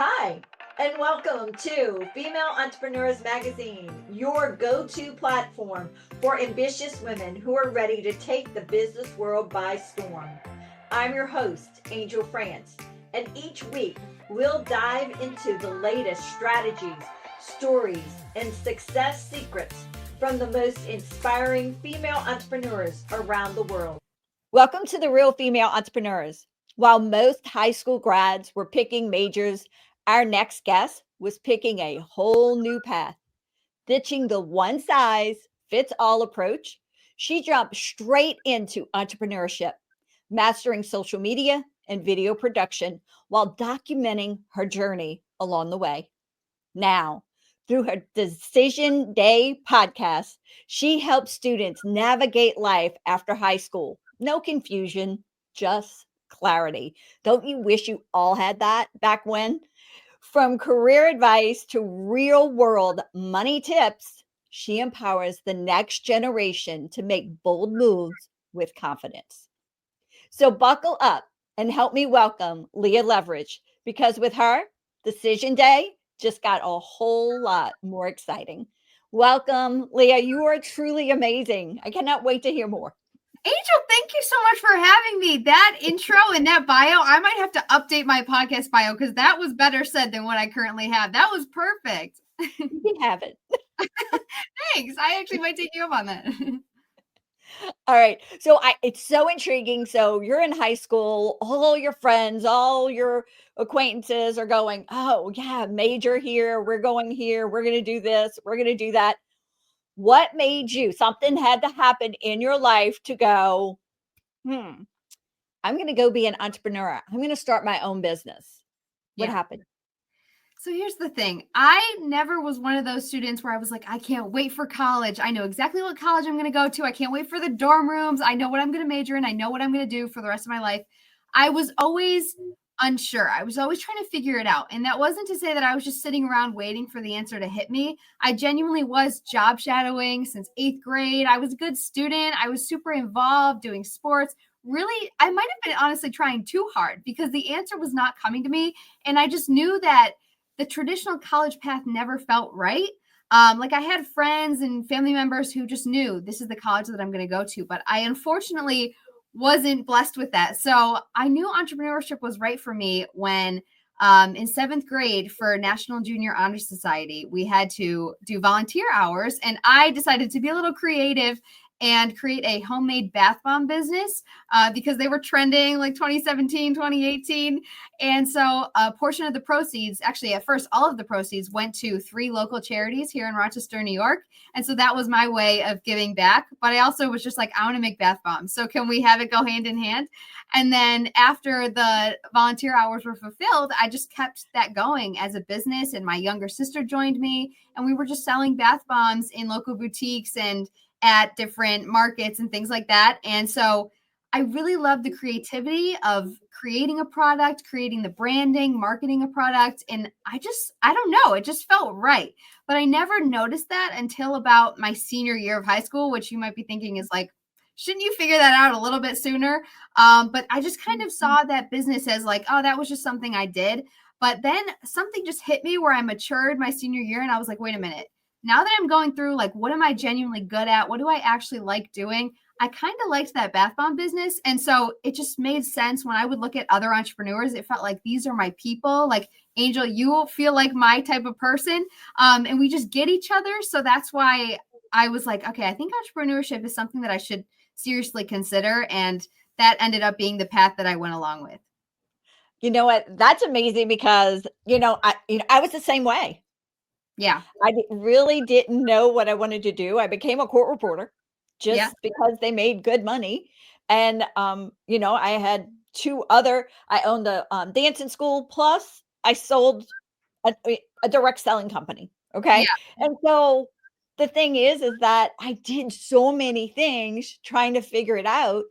Hi, and welcome to Female Entrepreneurs Magazine, your go-to platform for ambitious women who are ready to take the business world by storm. I'm your host, Angel France, and each week we'll dive into the latest strategies, stories, and success secrets from the most inspiring female entrepreneurs around the world. Welcome to the Real Female Entrepreneurs. While most high school grads were picking majors, our next guest was picking a whole new path. Ditching the one size fits all approach, she jumped straight into entrepreneurship, mastering social media and video production while documenting her journey along the way. Now, through her Decision Day podcast, she helps students navigate life after high school. No confusion, just clarity. Don't you wish you all had that back when? From career advice to real world money tips, she empowers the next generation to make bold moves with confidence. So buckle up and help me welcome Leah Leverich, because with her, Decision Day just got a whole lot more exciting. Welcome, Leah. You are truly amazing. I cannot wait to hear more. Angel, thank you so much for having me. That intro and that bio, I might have to update my podcast bio because that was better said than what I currently have. That was perfect. You can have it. Thanks. I actually might take you up on that. All right. So it's so intriguing. So you're in high school, all your friends, all your acquaintances are going, oh, yeah, major here. We're going here. We're going to do this. We're going to do that. What made you, something had to happen in your life to go, I'm going to go be an entrepreneur. I'm going to start my own business. What happened? So here's the thing. I never was one of those students where I was like, I can't wait for college. I know exactly what college I'm going to go to. I can't wait for the dorm rooms. I know what I'm going to major in. I know what I'm going to do for the rest of my life. I was always unsure. I was always trying to figure it out. And that wasn't to say that I was just sitting around waiting for the answer to hit me. I genuinely was job shadowing since 8th grade. I was a good student. I was super involved doing sports. Really, I might have been honestly trying too hard because the answer was not coming to me. And I just knew that the traditional college path never felt right. Like I had friends and family members who just knew this is the college that I'm going to go to. But I unfortunately wasn't blessed with that. So I knew entrepreneurship was right for me when in 7th grade for National Junior Honor Society, we had to do volunteer hours. And I decided to be a little creative and create a homemade bath bomb business because they were trending like 2017, 2018. And so a portion of the proceeds, actually at first, all of the proceeds went to 3 local charities here in Rochester, New York. And so that was my way of giving back. But I also was just like, I want to make bath bombs. So can we have it go hand in hand? And then after the volunteer hours were fulfilled, I just kept that going as a business. And my younger sister joined me. And we were just selling bath bombs in local boutiques and at different markets and things like that. And so I really love the creativity of creating a product, creating the branding, marketing a product. And I don't know, it just felt right. But I never noticed that until about my senior year of high school, which you might be thinking is like, shouldn't you figure that out a little bit sooner? But I just kind of saw that business as like, oh, that was just something I did. But then something just hit me where I matured my senior year. And I was like, wait a minute. Now that I'm going through, like, what am I genuinely good at? What do I actually like doing? I kind of liked that bath bomb business. And so it just made sense when I would look at other entrepreneurs. It felt like these are my people. Like, Angel, you feel like my type of person. And we just get each other. So that's why I was like, okay, I think entrepreneurship is something that I should seriously consider. And that ended up being the path that I went along with. You know what? That's amazing because, I was the same way. Yeah. I really didn't know what I wanted to do. I became a court reporter just because they made good money. And, I had I owned a dancing school, plus I sold a direct selling company. Okay. Yeah. And so the thing is that I did so many things trying to figure it out.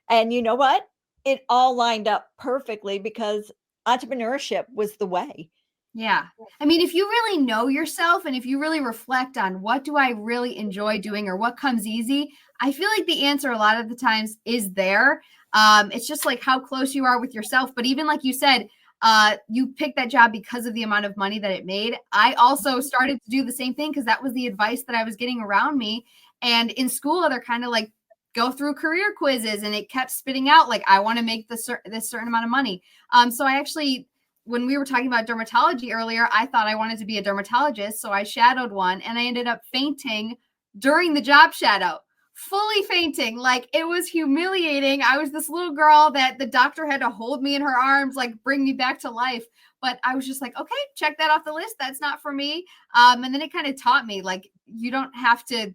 And you know what? It all lined up perfectly because entrepreneurship was the way. Yeah. I mean, if you really know yourself and if you really reflect on what do I really enjoy doing or what comes easy, I feel like the answer a lot of the times is there. It's just like how close you are with yourself. But even like you said, you picked that job because of the amount of money that it made. I also started to do the same thing because that was the advice that I was getting around me. And in school, they're kind of like, go through career quizzes, and it kept spitting out like, I want to make this certain amount of money. So I actually, when we were talking about dermatology earlier, I thought I wanted to be a dermatologist. So I shadowed one, and I ended up fainting during the job shadow, fully fainting. Like, it was humiliating. I was this little girl that the doctor had to hold me in her arms, like bring me back to life. But I was just like, okay, check that off the list. That's not for me. And then it kind of taught me, like, you don't have to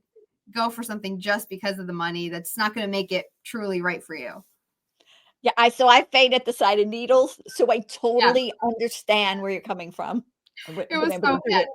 go for something just because of the money. That's not going to make it truly right for you. Yeah, I faint at the sight of needles, so I Yeah, totally understand where you're coming from. I it wouldn't have been was able so to do bad. it.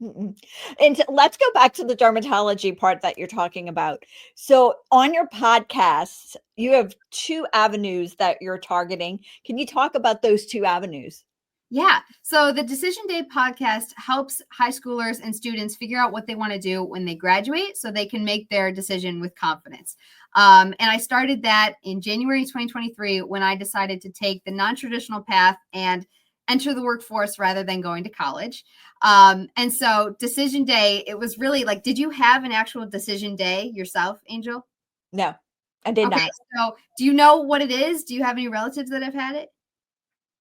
Mm-mm. And let's go back to the dermatology part that you're talking about. So, on your podcast, you have 2 avenues that you're targeting. Can you talk about those 2 avenues? Yeah. So the Decision Day podcast helps high schoolers and students figure out what they want to do when they graduate so they can make their decision with confidence. And I started that in January 2023 when I decided to take the non-traditional path and enter the workforce rather than going to college. And so Decision Day, it was really like, did you have an actual decision day yourself, Angel? No, I did Okay. not. So do you know what it is? Do you have any relatives that have had it?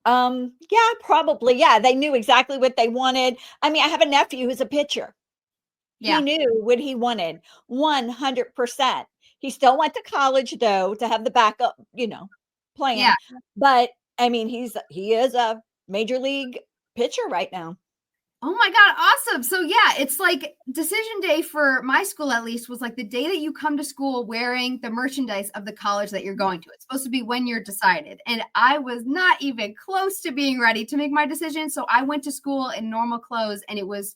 Yeah, probably. Yeah, they knew exactly what they wanted. I mean, I have a nephew who's a pitcher. He Yeah. knew what he wanted 100%. He still went to college though to have the backup, Yeah. plan. But I mean, he is a major league pitcher right now. Oh my God, awesome. So yeah, it's like decision day for my school at least was like the day that you come to school wearing the merchandise of the college that you're going to. It's supposed to be when you're decided. And I was not even close to being ready to make my decision. So I went to school in normal clothes, and it was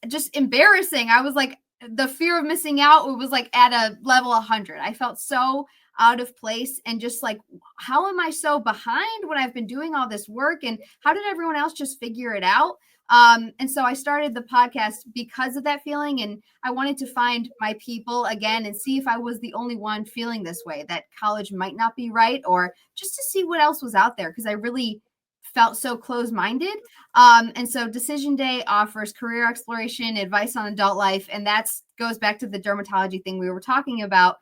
just embarrassing. I was like, the fear of missing out, it was like at a level 100. I felt so out of place, and just like, how am I so behind when I've been doing all this work, and how did everyone else just figure it out? And so I started the podcast because of that feeling, and I wanted to find my people again and see if I was the only one feeling this way, that college might not be right, or just to see what else was out there, because I really felt so close-minded. And so Decision Day offers career exploration, advice on adult life, and that goes back to the dermatology thing we were talking about.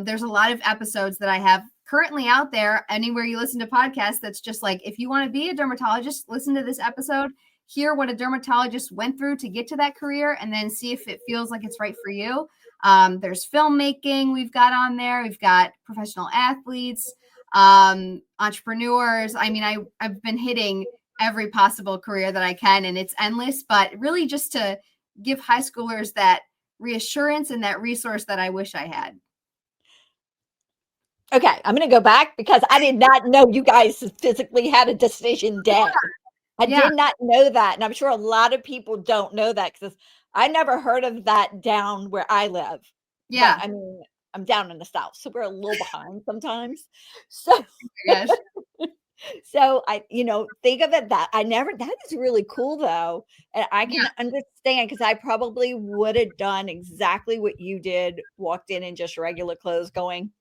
There's a lot of episodes that I have currently out there anywhere you listen to podcasts. That's just like, if you want to be a dermatologist, listen to this episode, hear what a dermatologist went through to get to that career, and then see if it feels like it's right for you. There's filmmaking we've got on there. We've got professional athletes, entrepreneurs. I mean, I've been hitting every possible career that I can, and it's endless, but really just to give high schoolers that reassurance and that resource that I wish I had. Okay, I'm going to go back because I did not know you guys physically had a decision day. I Yeah. did not know that, and I'm sure a lot of people don't know that because I never heard of that down where I live. But Yeah. I mean, I'm down in the South, so we're a little behind sometimes. So, My gosh. so think of it that is really cool though, and I Yeah. can understand because I probably would have done exactly what you did, walked in just regular clothes, going,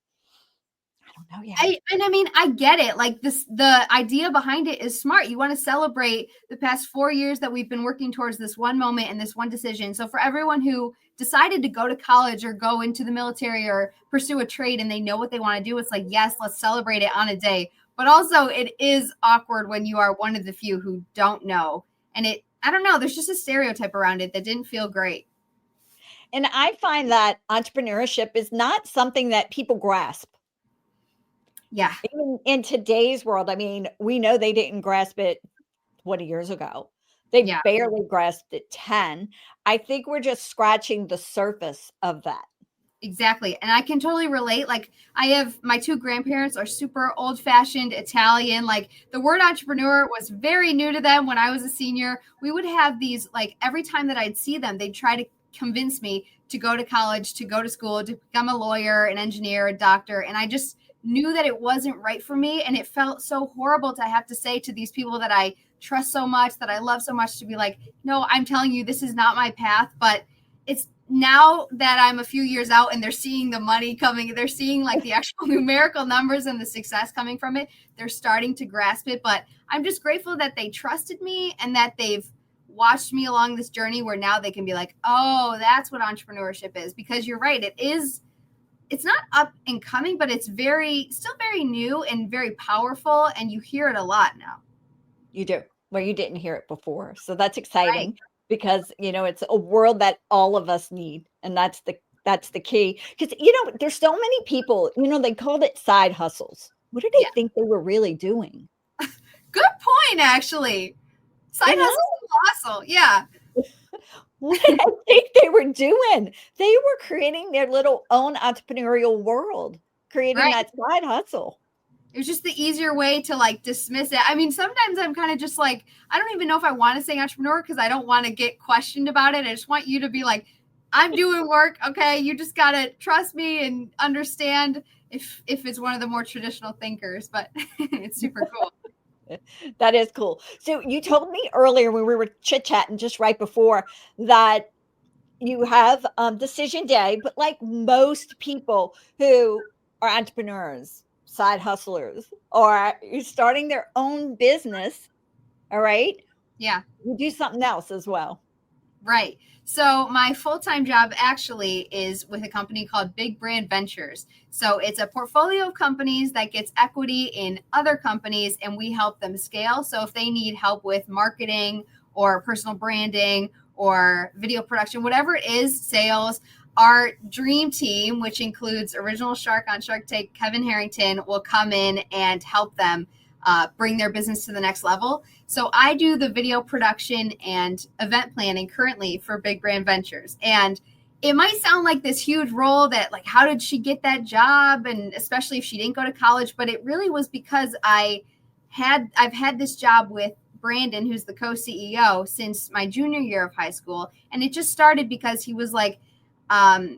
I don't know yet. I mean, I get it. Like the idea behind it is smart. You want to celebrate the past 4 years that we've been working towards this one moment and this one decision. So for everyone who decided to go to college or go into the military or pursue a trade and they know what they want to do, it's like, yes, let's celebrate it on a day. But also it is awkward when you are one of the few who don't know. And I don't know, there's just a stereotype around it that didn't feel great. And I find that entrepreneurship is not something that people grasp. Yeah. Even in today's world, I mean, we know they didn't grasp it 20 years ago. They Yeah. barely grasped it 10. I think we're just scratching the surface of that. Exactly. And I can totally relate. Like, I have my 2 grandparents are super old fashioned Italian. Like, the word entrepreneur was very new to them when I was a senior. We would have these, like, every time that I'd see them, they'd try to convince me to go to college, to go to school, to become a lawyer, an engineer, a doctor. And I just knew that it wasn't right for me. And it felt so horrible to have to say to these people that I trust so much, that I love so much, to be like, no, I'm telling you, this is not my path. But it's now that I'm a few years out and they're seeing the money coming, they're seeing like the actual numerical numbers and the success coming from it, they're starting to grasp it. But I'm just grateful that they trusted me and that they've watched me along this journey where now they can be like, oh, that's what entrepreneurship is. Because you're right, it's not up and coming, but it's still very new and very powerful. And you hear it a lot now. You do. Well, you didn't hear it before. So that's exciting because, it's a world that all of us need. And that's the key. Because, there's so many people, they called it side hustles. What did they think they were really doing? Good point, actually. Side hustle is hustle. Yeah. What did I think they were doing? They were creating their little own entrepreneurial world, creating that side hustle. It was just the easier way to like dismiss it. I mean, sometimes I'm kind of just like, I don't even know if I want to say entrepreneur because I don't want to get questioned about it. I just want you to be like, I'm doing work. Okay. You just got to trust me and understand if it's one of the more traditional thinkers, but it's super cool. That is cool. So you told me earlier when we were chit-chatting just right before that you have decision day, but like most people who are entrepreneurs, side hustlers, or starting their own business, all right? Yeah. You do something else as well. Right. So my full-time job actually is with a company called Big Brand Ventures. So it's a portfolio of companies that gets equity in other companies and we help them scale. So if they need help with marketing or personal branding or video production, whatever it is, sales, our dream team, which includes original Shark on Shark Tank, Kevin Harrington, will come in and help them bring their business to the next level. So I do the video production and event planning currently for Big Brand Ventures. And it might sound like this huge role that like, how did she get that job? And especially if she didn't go to college, but it really was because I've had this job with Brandon, who's the co-CEO, since my junior year of high school. And it just started because he was like,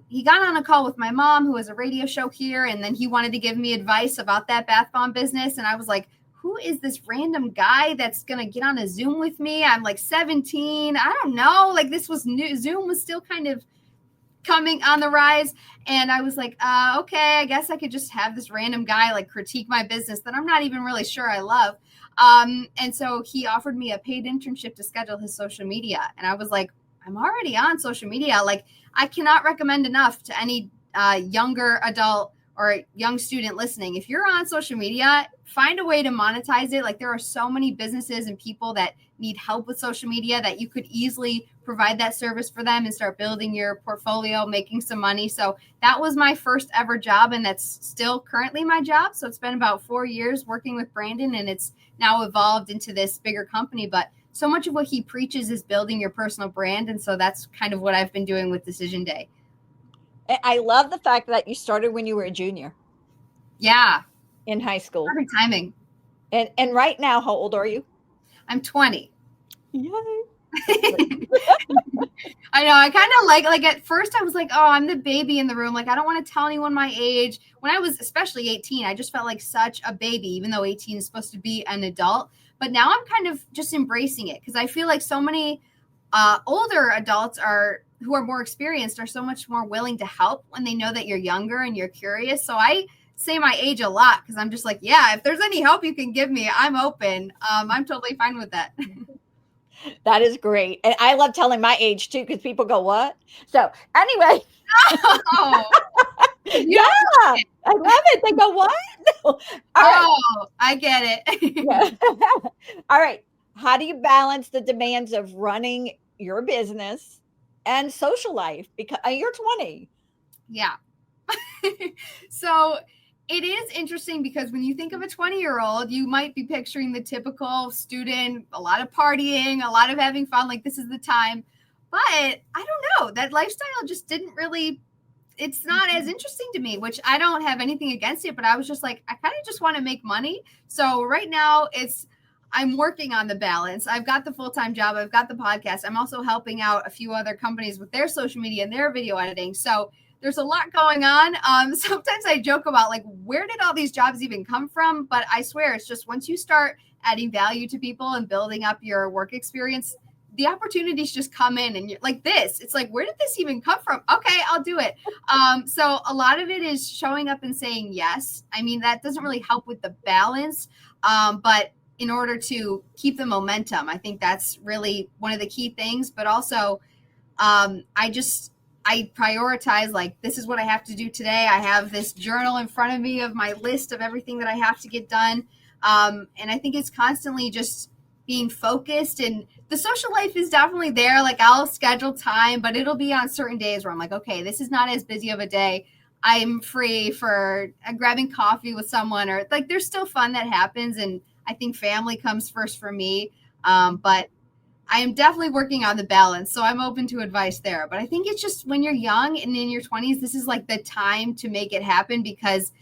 he got on a call with my mom, who has a radio show here. And then he wanted to give me advice about that bath bomb business. And I was like, who is this random guy that's going to get on a Zoom with me? I'm like 17. I don't know. Like this was new. Zoom was still kind of coming on the rise. And I was like, okay, I guess I could just have this random guy like critique my business that I'm not even really sure I love. And so he offered me a paid internship to schedule his social media. And I was like, I'm already on social media. Like I cannot recommend enough to any younger adult or young student listening. If you're on social media, find a way to monetize it. Like there are so many businesses and people that need help with social media that you could easily provide that service for them and start building your portfolio, making some money. So that was my first ever job. And that's still currently my job. So it's been about 4 years working with Brandon and it's now evolved into this bigger company. But so much of what he preaches is building your personal brand. And so that's kind of what I've been doing with Decision Day. I love the fact that you started when you were a junior. Yeah. In high school. Perfect timing. And right now, how old are you? I'm 20. Yay. I know. I kind of like at first I was like, oh, I'm the baby in the room. Like, I don't want to tell anyone my age. When I was especially 18, I just felt like such a baby, even though 18 is supposed to be an adult. But now I'm kind of just embracing it because I feel like so many older adults who are more experienced are so much more willing to help when they know that you're younger and you're curious. So I say my age a lot because I'm just like, yeah, if there's any help you can give me, I'm open. I'm totally fine with that. That is great. And I love telling my age too, because people go, what? So anyway. Oh, yeah, I love it. They go, what? No. Right. I get it. Yeah. All right. How do you balance the demands of running your business and social life? Because you're 20. Yeah. So it is interesting because when you think of a 20-year-old, you might be picturing the typical student, a lot of partying, a lot of having fun, like this is the time. But I don't know, that lifestyle just didn't really, it's not as interesting to me, which I don't have anything against it, but I was just like, I kind of just want to make money. So right now I'm working on the balance. I've got the full-time job. I've got the podcast. I'm also helping out a few other companies with their social media and their video editing. So there's a lot going on. Sometimes I joke about like, where did all these jobs even come from? But I swear it's just once you start adding value to people and building up your work experience, the opportunities just come in and you're like this. It's like, where did this even come from? Okay, I'll do it. So a lot of it is showing up and saying yes. I mean, that doesn't really help with the balance, but in order to keep the momentum, I think that's really one of the key things. But also, I prioritize, like, this is what I have to do today. I have this journal in front of me of my list of everything that I have to get done. And I think it's constantly just being focused, and the social life is definitely there. Like, I'll schedule time, but it'll be on certain days where I'm like, okay, this is not as busy of a day. I'm free for grabbing coffee with someone, or like, there's still fun that happens. And I think family comes first for me. But I am definitely working on the balance. So I'm open to advice there. But I think it's just when you're young and in your 20s, this is like the time to make it happen, because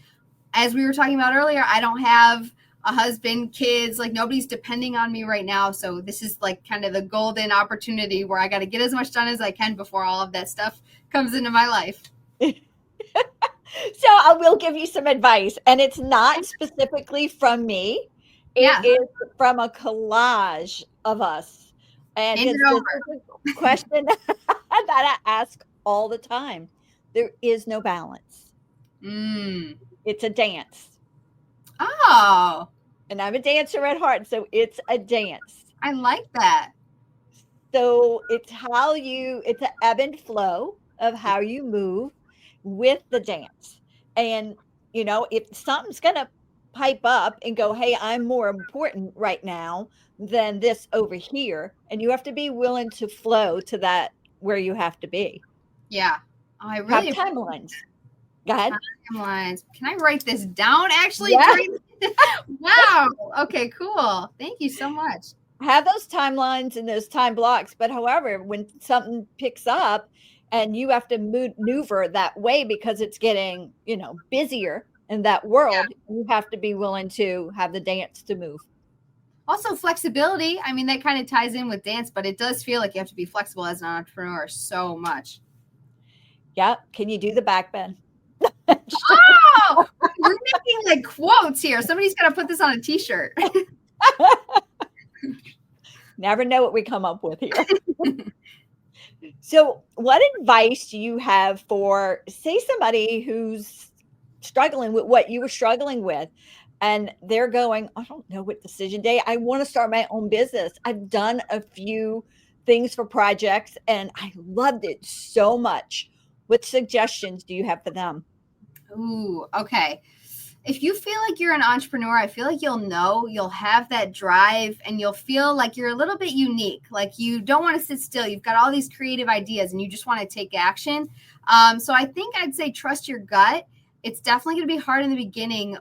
as we were talking about earlier, I don't have a husband, kids, like nobody's depending on me right now. So this is like kind of the golden opportunity where I got to get as much done as I can before all of that stuff comes into my life. So I will give you some advice, and it's not specifically from me. It is from a collage of us. And this is a question that I ask all the time. There is no balance. It's a dance. Oh. And I'm a dancer at heart, so it's a dance. I like that. So it's it's an ebb and flow of how you move with the dance. And, if something's going to pipe up and go, hey, I'm more important right now than this over here. And you have to be willing to flow to that where you have to be. Yeah. Oh, I really have timelines. Go ahead. Timelines. Can I write this down actually? Yeah. Wow. Okay, cool. Thank you so much. Have those timelines and those time blocks. But however, when something picks up and you have to maneuver that way because it's getting, busier in that world, you have to be willing to have the dance to move. Also flexibility. I mean, that kind of ties in with dance, but it does feel like you have to be flexible as an entrepreneur so much. Yeah. Can you do the back bend? Oh, we're making like quotes here. Somebody's got to put this on a t-shirt. Never know what we come up with here. So what advice do you have for, say, somebody who's struggling with what you were struggling with, and they're going, I don't know what decision day. I want to start my own business. I've done a few things for projects and I loved it so much. What suggestions do you have for them? Ooh, okay. If you feel like you're an entrepreneur, I feel like you'll have that drive, and you'll feel like you're a little bit unique. Like, you don't want to sit still. You've got all these creative ideas and you just want to take action. So I think I'd say trust your gut. It's definitely going to be hard in the beginning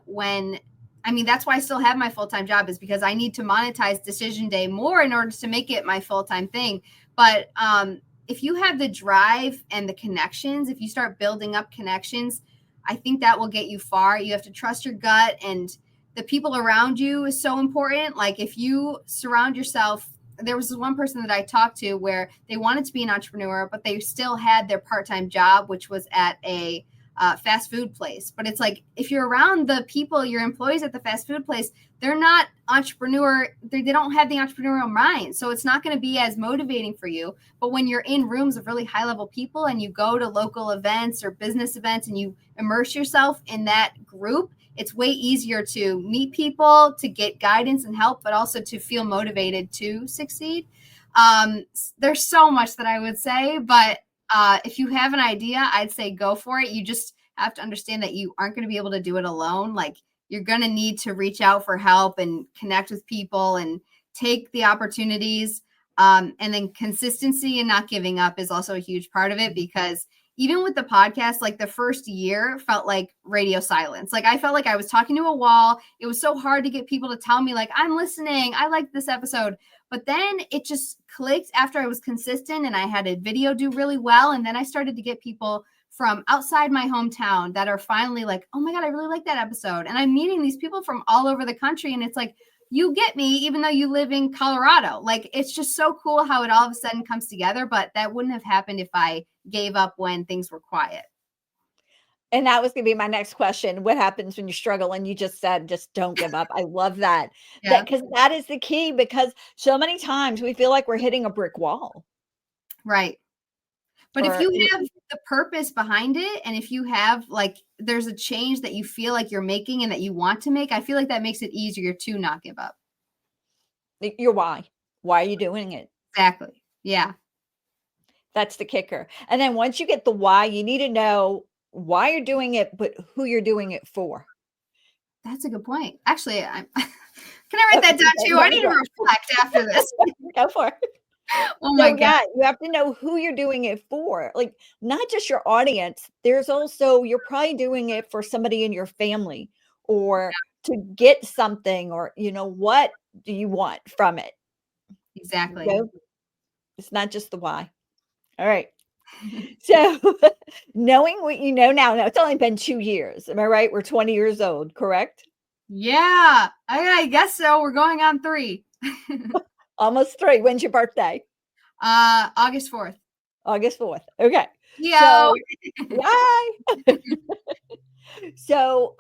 that's why I still have my full-time job, is because I need to monetize Decision Day more in order to make it my full-time thing. But if you have the drive and the connections, if you start building up connections, I think that will get you far. You have to trust your gut, and the people around you is so important. Like, if you surround yourself, there was this one person that I talked to where they wanted to be an entrepreneur, but they still had their part-time job, which was at a fast food place. But it's like, if you're around the people, your employees at the fast food place, they're not entrepreneur. They don't have the entrepreneurial mind. So it's not going to be as motivating for you. But when you're in rooms of really high level people and you go to local events or business events and you immerse yourself in that group, it's way easier to meet people, to get guidance and help, but also to feel motivated to succeed. There's so much that I would say, but if you have an idea, I'd say go for it. You just have to understand that you aren't going to be able to do it alone. Like, you're going to need to reach out for help and connect with people and take the opportunities. And then consistency and not giving up is also a huge part of it, because even with the podcast, like, the first year felt like radio silence. Like, I felt like I was talking to a wall. It was so hard to get people to tell me, like, I'm listening, I like this episode. But then it just clicked after I was consistent and I had a video do really well. And then I started to get people from outside my hometown that are finally like, oh my God, I really like that episode. And I'm meeting these people from all over the country. And it's like, you get me, even though you live in Colorado. Like, it's just so cool how it all of a sudden comes together. But that wouldn't have happened if I gave up when things were quiet. And that was going to be my next question. What happens when you struggle? And you just said, just don't give up. I love that. Yeah. Because that is the key, because so many times we feel like we're hitting a brick wall. Right. But if Or you have the purpose behind it, and if you have like, there's a change that you feel like you're making and that you want to make, I feel like that makes it easier to not give up. your why. Why are you doing it? Exactly. Yeah. That's the kicker. And then once you get the why, you need to know why you're doing it, but who you're doing it for. That's a good point. Actually, can I write that down too? I need to reflect after this. Go for it. Oh my God. Yeah, you have to know who you're doing it for. Like, not just your audience. There's also, you're probably doing it for somebody in your family, or to get something, or, what do you want from it? Exactly. It's not just the why. All right. So knowing what you know now it's only been 2 years. Am I right? We're 20 years old, correct? Yeah, I guess so. We're going on 3. Almost 3. When's your birthday? August 4th. August 4th. Okay. Yo. So, yay. So,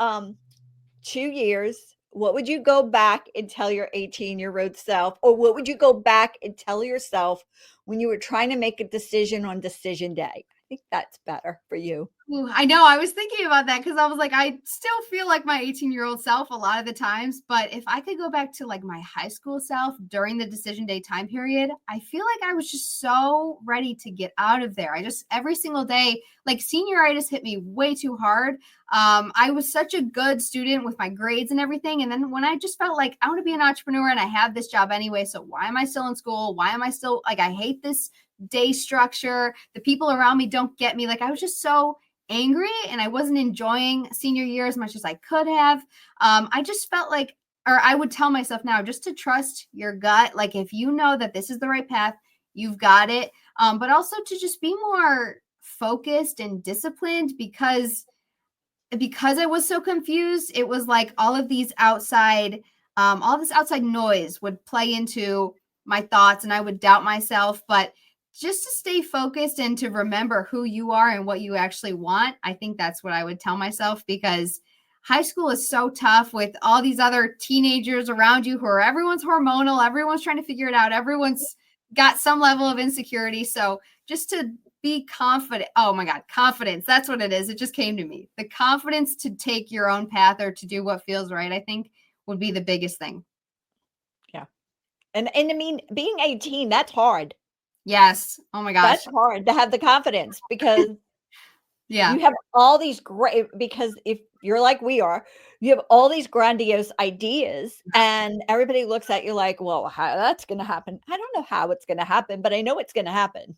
2 years, what would you go back and tell your 18-year-old self? Or what would you go back and tell yourself when you were trying to make a decision on decision day? I think that's better for you. Ooh, I know. I was thinking about that because I was like, I still feel like my 18-year-old self a lot of the times. But if I could go back to like my high school self during the decision day time period, I feel like I was just so ready to get out of there. I just, every single day, like senioritis hit me way too hard. I was such a good student with my grades and everything. And then when I just felt like I want to be an entrepreneur and I have this job anyway, so why am I still in school? Why am I still like, I hate this day structure. The people around me don't get me. Like I was just so angry and I wasn't enjoying senior year as much as I could have. I just felt like, or I would tell myself now just to trust your gut. Like if you know that this is the right path, you've got it. But also to just be more focused and disciplined because I was so confused. It was like all this outside noise would play into my thoughts and I would doubt myself. But just to stay focused and to remember who you are and what you actually want, I think that's what I would tell myself, because high school is so tough with all these other teenagers around you who are, everyone's hormonal, everyone's trying to figure it out, everyone's got some level of insecurity. So just to be confident. Oh my God, confidence. That's what it is. It just came to me. The confidence to take your own path or to do what feels right, I think would be the biggest thing. Yeah. And I mean, being 18, that's hard. Yes. Oh my gosh. That's hard to have the confidence, because yeah, you have all these great, because if you're like we are, you have all these grandiose ideas and everybody looks at you like, well, how that's going to happen. I don't know how it's going to happen, but I know it's going to happen.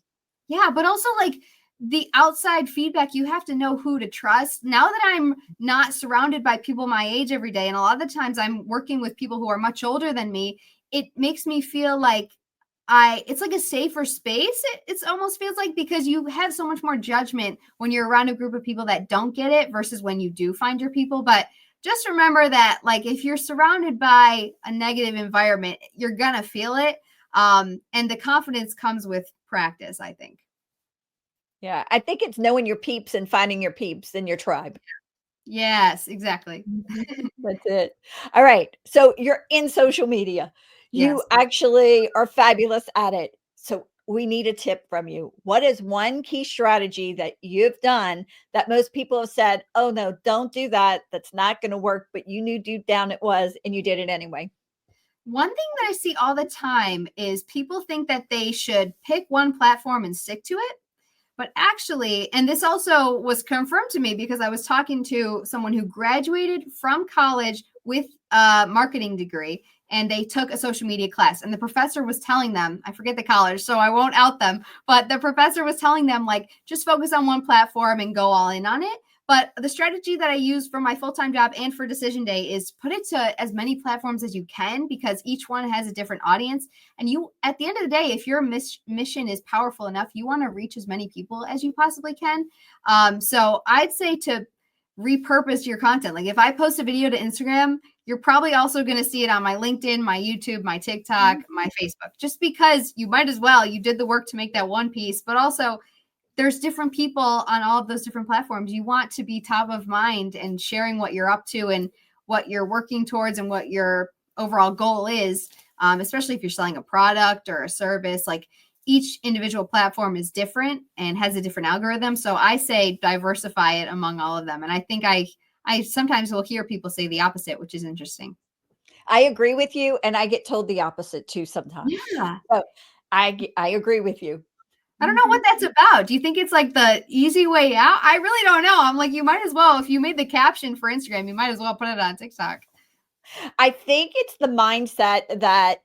Yeah. But also like the outside feedback, you have to know who to trust. Now that I'm not surrounded by people my age every day, and a lot of the times I'm working with people who are much older than me, it makes me feel like it's like a safer space. It almost feels like, because you have so much more judgment when you're around a group of people that don't get it versus when you do find your people. But just remember that, like, if you're surrounded by a negative environment, you're going to feel it. And the confidence comes with practice, I think. Yeah. I think it's knowing your peeps and finding your peeps in your tribe. Yes, exactly. That's it. All right. So you're in social media. You Yes. actually are fabulous at it. So we need a tip from you. What is one key strategy that you've done that most people have said, oh no, don't do that. That's not going to work. But you knew deep down it was, and you did it anyway. One thing that I see all the time is people think that they should pick one platform and stick to it. But actually, and this also was confirmed to me because I was talking to someone who graduated from college with a marketing degree, and they took a social media class. And the professor was telling them, I forget the college, so I won't out them, but the professor was telling them, like, just focus on one platform and go all in on it. But the strategy that I use for my full-time job and for decision day is put it to as many platforms as you can, because each one has a different audience. And you, at the end of the day, if your mission is powerful enough, you want to reach as many people as you possibly can. So I'd say to repurpose your content. Like if I post a video to Instagram, you're probably also going to see it on my LinkedIn, my YouTube, my TikTok, my Facebook, just because you might as well, you did the work to make that one piece, but also there's different people on all of those different platforms. You want to be top of mind and sharing what you're up to and what you're working towards and what your overall goal is, especially if you're selling a product or a service. Like each individual platform is different and has a different algorithm. So I say diversify it among all of them. And I think I sometimes will hear people say the opposite, which is interesting. I agree with you, and I get told the opposite too sometimes. Yeah. So I agree with you. I don't know what that's about. Do you think it's like the easy way out? I really don't know. I'm like, you might as well, if you made the caption for Instagram, you might as well put it on TikTok. I think it's the mindset that,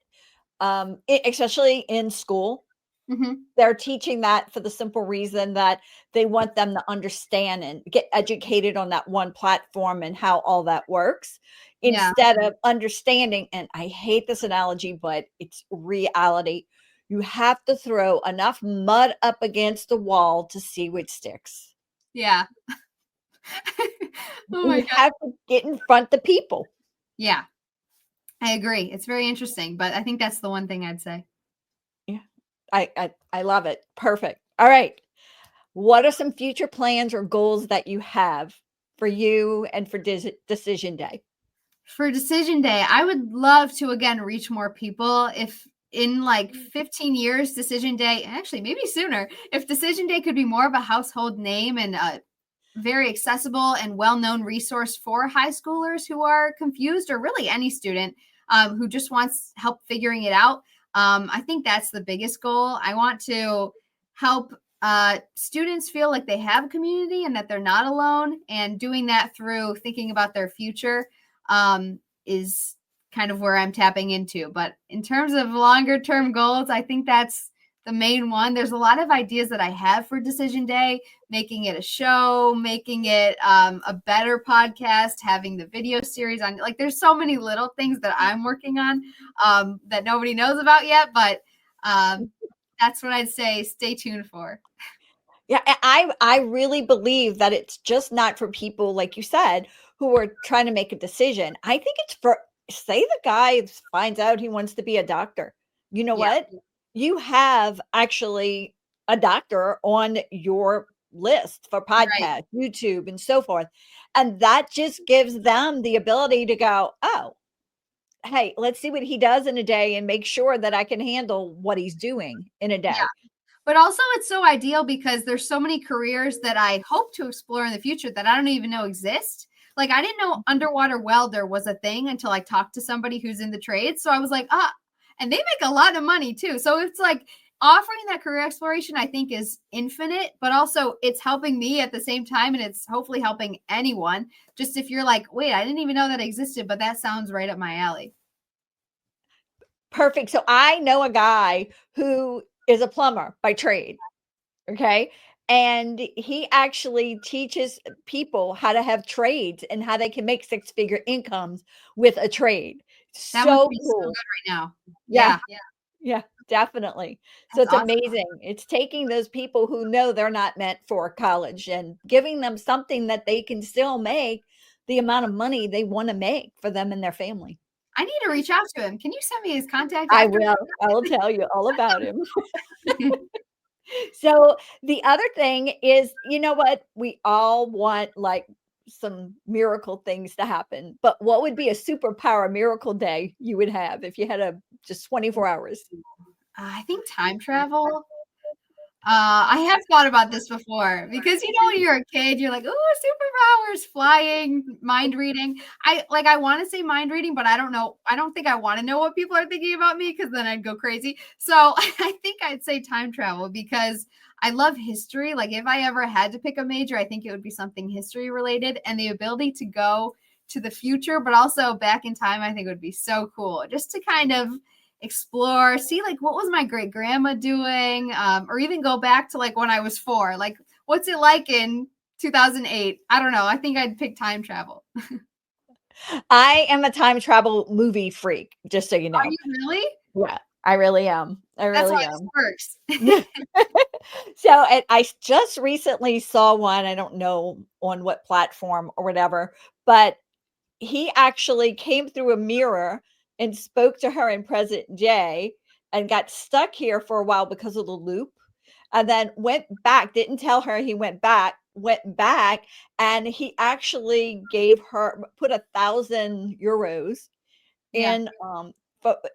especially in school, Mm-hmm. they're teaching that for the simple reason that they want them to understand and get educated on that one platform and how all that works Yeah. instead of understanding. And I hate this analogy, but it's reality. You have to throw enough mud up against the wall to see what sticks. Yeah. Oh my You God. have to get in front of people. Yeah. I agree. It's very interesting, but I think that's the one thing I'd say. Yeah. I love it. Perfect. All right. What are some future plans or goals that you have for you and for decision day? For decision day, I would love to again reach more people. If in like 15 years, decision day, actually maybe sooner, if decision day could be more of a household name and a very accessible and well-known resource for high schoolers who are confused, or really any student who just wants help figuring it out. I think that's the biggest goal. I want to help students feel like they have a community and that they're not alone, and doing that through thinking about their future is kind of where I'm tapping into. But in terms of longer term goals, I think that's the main one. There's a lot of ideas that I have for Decision Day, making it a show, making it a better podcast, having the video series on. Like, there's so many little things that I'm working on that nobody knows about yet, but that's what I'd say. Stay tuned for. Yeah, I really believe that it's just not for people, like you said, who are trying to make a decision. I think it's for, say the guy finds out he wants to be a doctor. You know Yeah. what? You have actually a doctor on your list for Right. podcast, YouTube, and so forth. And that just gives them the ability to go, oh, hey, let's see what he does in a day and make sure that I can handle what he's doing in a Yeah. day. But also it's so ideal because there's so many careers that I hope to explore in the future that I don't even know exist. Like, I didn't know underwater welder was a thing until I talked to somebody who's in the trade. So I was like, and they make a lot of money too. So it's like offering that career exploration, I think, is infinite, but also it's helping me at the same time. And it's hopefully helping anyone. Just if you're like, wait, I didn't even know that existed, but that sounds right up my alley. Perfect. So I know a guy who is a plumber by trade. Okay. And he actually teaches people how to have trades and how they can make six-figure incomes with a trade. That must So be so good cool. right now. Yeah. Yeah. Yeah, definitely. So That's it's awesome. amazing. It's taking those people who know they're not meant for college and giving them something that they can still make the amount of money they want to make for them and their family. I need to reach out to him. Can you send me his contact I after? will. I will tell you all about him. So the other thing is, you know what? We all want like some miracle things to happen, but what would be a superpower miracle day you would have if you had a just 24 hours? I think time travel. I have thought about this before because when you're a kid, you're like, "Oh, superpowers, flying, mind reading." I want to say mind reading, but I don't know. I don't think I want to know what people are thinking about me because then I'd go crazy. So I think I'd say time travel because I love history. Like, if I ever had to pick a major, I think it would be something history related, and the ability to go to the future, but also back in time, I think would be so cool just to kind of explore, see like what was my great grandma doing, or even go back to like when I was 4. Like, what's it like in 2008? I don't know. I think I'd pick time travel. I am a time travel movie freak, just so you Are know. you really? Yeah, I really am. I That's how really this am. works. So I just recently saw one, I don't know on what platform or whatever, but he actually came through a mirror and spoke to her in present day and got stuck here for a while because of the loop. and then went back, didn't tell her he went back, and he actually gave her, put 1,000 euros Yeah.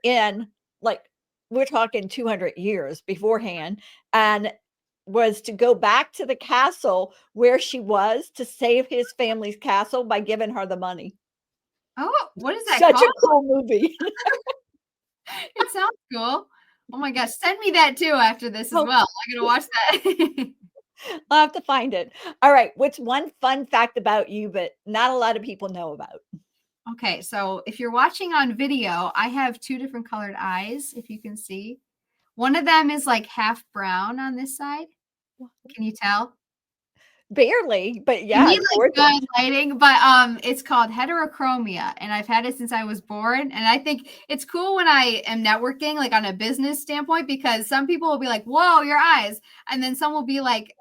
in, like, we're talking 200 years beforehand, and was to go back to the castle where she was to save his family's castle by giving her the money. Oh, what is that Such called? a cool movie. It sounds cool. Oh my gosh, send me that too after this as Oh, well. I'm gonna watch that. I'll have to find it. All right, what's one fun fact about you but not a lot of people know about? Okay, so if you're watching on video, I have two different colored eyes, if you can see. One of them is like half brown on this side. Can you tell? Barely, but You yeah, need it's like gorgeous. good lighting, but it's called heterochromia, and I've had it since I was born. And I think it's cool when I am networking, like on a business standpoint, because some people will be like, "Whoa, your eyes," and then some will be like,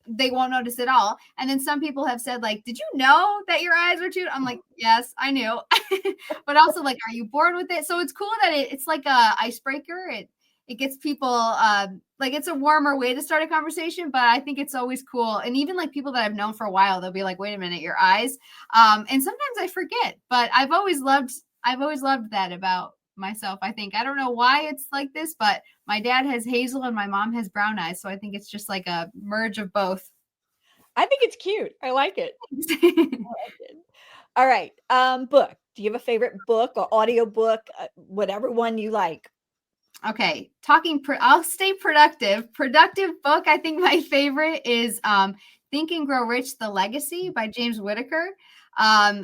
they won't notice at all. And then some people have said, like, "Did you know that your eyes were too?" I'm like, "Yes, I knew." But also, like, are you bored with it? So it's cool that it's like a icebreaker. It gets people like, it's a warmer way to start a conversation, but I think it's always cool. And even like people that I've known for a while, they'll be like, "Wait a minute, your eyes." And sometimes I forget, but I've always loved that about myself. I think I don't know why it's like this, but my dad has hazel and my mom has brown eyes, so I think it's just like a merge of both. I think it's cute. I like it. I like it. All right, book. Do you have a favorite book or audiobook, whatever one you like? Okay, I'll stay productive. Productive book, I think my favorite is Think and Grow Rich: The Legacy by James Whitaker.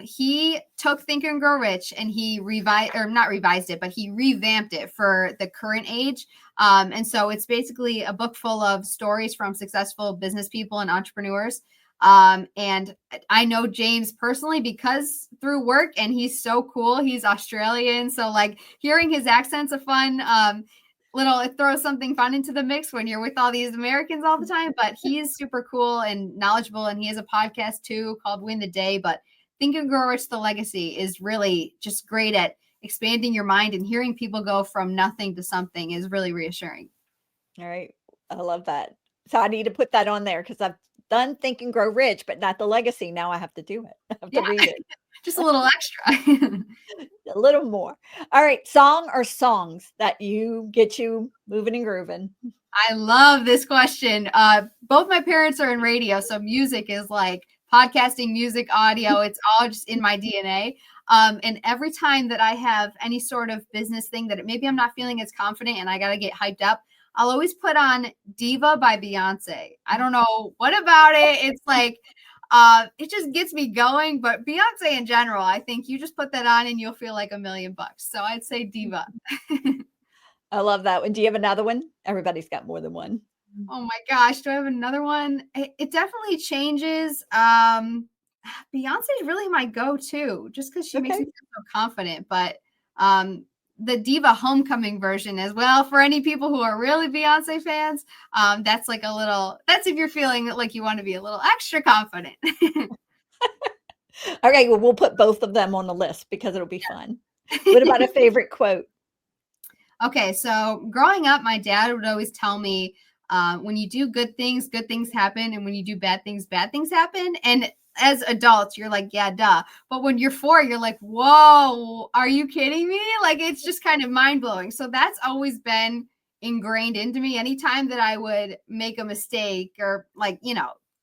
He took Think and Grow Rich and he revised, or not revised it, but he revamped it for the current age. And so it's basically a book full of stories from successful business people and entrepreneurs. And I know James personally because through work, and he's so cool. He's Australian, so like hearing his accent's a fun little, it throws something fun into the mix when you're with all these Americans all the time. But he is super cool and knowledgeable, and he has a podcast too called Win the Day. But Think and Grow Rich: The Legacy is really just great at expanding your mind, and hearing people go from nothing to something is really reassuring. All right, I love that. So I need to put that on there because I've done Think and Grow Rich, but not the legacy. Now I have to do it. I have to Yeah, read it just a little extra. a little more. All right, song or songs that you get you moving and grooving? I love this question. Both my parents are in radio, so music is like podcasting, music, audio. It's all just in my DNA. And every time that I have any sort of business thing that maybe I'm not feeling as confident and I got to get hyped up, I'll always put on Diva by Beyonce. I don't know what about it. It's like, it just gets me going. But Beyonce in general, I think you just put that on and you'll feel like $1,000,000. So I'd say Diva. I love that one. Do you have another one? Everybody's got more than one. Oh my gosh, do I have another one? It definitely changes. Beyonce is really my go-to just because she makes Okay. me feel so confident. But the Diva Homecoming version as well, for any people who are really Beyonce fans, that's like that's if you're feeling like you want to be a little extra confident. Okay, well, we'll put both of them on the list because it'll be fun. What about a favorite quote? Okay, so growing up, my dad would always tell me, when you do good things happen. And when you do bad things happen. And as adults, you're like, yeah, duh. But when you're 4, you're like, whoa, are you kidding me? Like, it's just kind of mind blowing. So that's always been ingrained into me. Anytime that I would make a mistake or, like,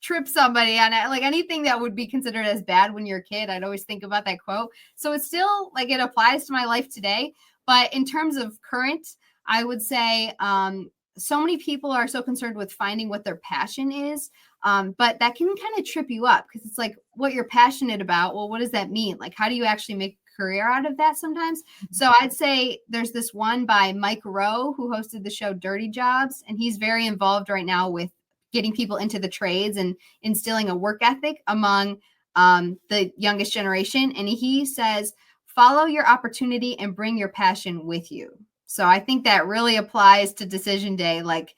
trip somebody on it, like anything that would be considered as bad when you're a kid, I'd always think about that quote. So it's still like it applies to my life today. But in terms of current, I would say so many people are so concerned with finding what their passion is. But that can kind of trip you up because it's like what you're passionate about. Well, what does that mean? Like, how do you actually make a career out of that sometimes? So I'd say there's this one by Mike Rowe who hosted the show Dirty Jobs. And he's very involved right now with getting people into the trades and instilling a work ethic among the youngest generation. And he says, follow your opportunity and bring your passion with you. So I think that really applies to decision day. Like,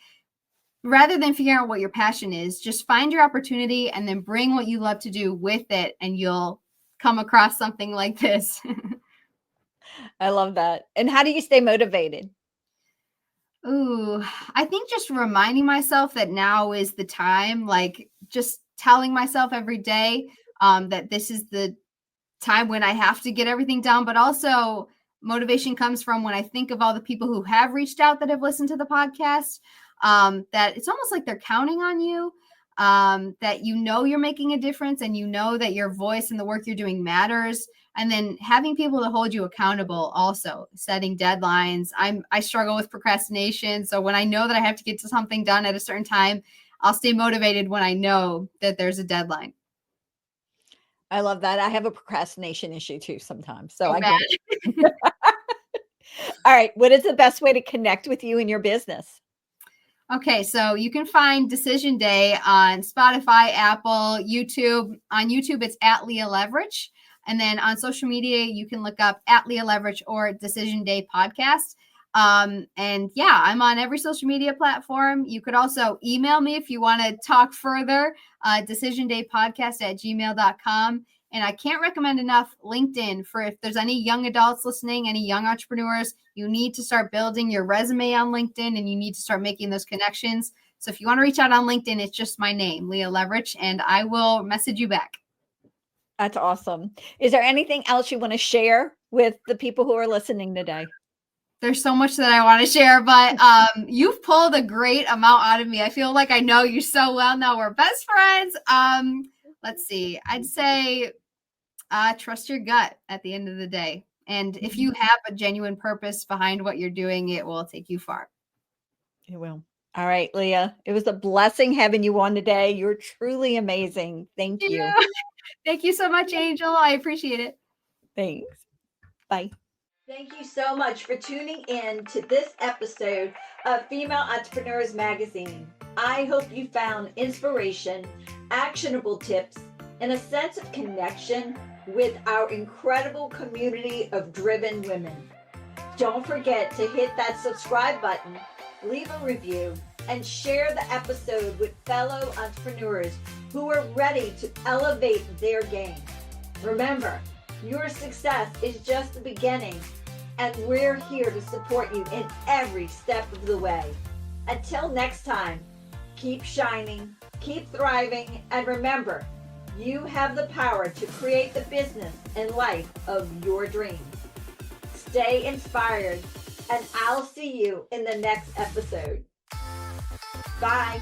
rather than figuring out what your passion is, just find your opportunity and then bring what you love to do with it, and you'll come across something like this. I love that. And how do you stay motivated? Ooh, I think just reminding myself that now is the time, like just telling myself every day that this is the time when I have to get everything done, but also motivation comes from when I think of all the people who have reached out that have listened to the podcast, that it's almost like they're counting on you, that you know you're making a difference and you know that your voice and the work you're doing matters. And then having people to hold you accountable, also setting deadlines. I struggle with procrastination. So when I know that I have to get to something done at a certain time, I'll stay motivated when I know that there's a deadline. I love that. I have a procrastination issue too sometimes. So So I bad. get it. All right. What is the best way to connect with you in your business? Okay, so you can find Decision Day on Spotify, Apple, YouTube. On YouTube, it's at Leah Leverich. And then on social media, you can look up at Leah Leverich or Decision Day Podcast. And yeah, I'm on every social media platform. You could also email me if you want to talk further, decisiondaypodcast@gmail.com. And I can't recommend enough LinkedIn for if there's any young adults listening, any young entrepreneurs, you need to start building your resume on LinkedIn and you need to start making those connections. So if you want to reach out on LinkedIn, it's just my name, Leah Leverich, and I will message you back. That's awesome. Is there anything else you want to share with the people who are listening today? There's so much that I want to share, but you've pulled a great amount out of me. I feel like I know you so well now. We're best friends. Let's see. I'd say trust your gut at the end of the day. And if you have a genuine purpose behind what you're doing, it will take you far. It will. All right, Leah. It was a blessing having you on today. You're truly amazing. Thank you. Thank you so much, Angel. I appreciate it. Thanks. Bye. Thank you so much for tuning in to this episode of Female Entrepreneurs Magazine. I hope you found inspiration, actionable tips, and a sense of connection with our incredible community of driven women. Don't forget to hit that subscribe button, leave a review, and share the episode with fellow entrepreneurs who are ready to elevate their game. Remember, your success is just the beginning, and we're here to support you in every step of the way. Until next time, keep shining, keep thriving, and remember, you have the power to create the business and life of your dreams. Stay inspired, and I'll see you in the next episode. Bye.